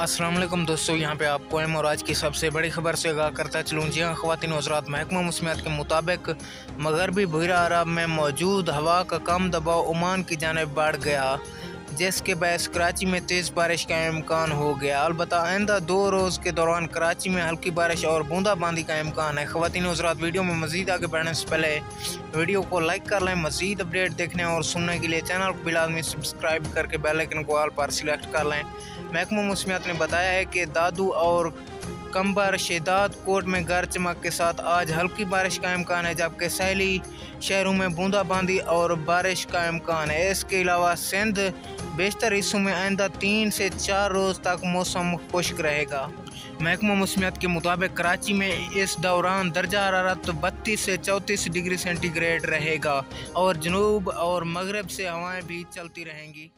अस्सलाम वालेकुम दोस्तों, यहाँ पे आपको एम और आज की सबसे बड़ी खबर से आगाह करता चलूँ। जी हाँ ख़वातीन व हज़रात, महकमा मौसमियात के मुताबिक मगरबी बहरा अरब में मौजूद हवा का कम दबाव ओमान की जानिब बढ़ गया, जिसके बायस कराची में तेज़ बारिश का इम्कान हो गया। अलबत्ता आइंदा 2 रोज़ के दौरान कराची में हल्की बारिश और बूंदाबांदी का इम्कान है। ख़वातीन व हज़रात, वीडियो में मज़ीद आगे बढ़ने से पहले वीडियो को लाइक कर लें। मज़ीद अपडेट देखने और सुनने के लिए चैनल को बिलाज़मी सब्सक्राइब करके बेल आइकन को ऑल पर सिलेक्ट कर लें। महकमा मौसमियात ने बताया है कि दादू और कंबर शेदात कोट में गरज चमक के साथ आज हल्की बारिश का इम्कान है, जबकि सैली शहरों में बूंदाबांदी और बारिश का इम्कान है। इसके अलावा सिंध बेशतर हिस्सों में आइंदा 3 से 4 रोज़ तक मौसम खुश्क रहेगा। महकमा मौसमियात के मुताबिक कराची में इस दौरान दर्जा हरारत 32 से 34 डिग्री सेंटीग्रेड रहेगा और जनूब और मगरब से हवाएं भी चलती रहेंगी।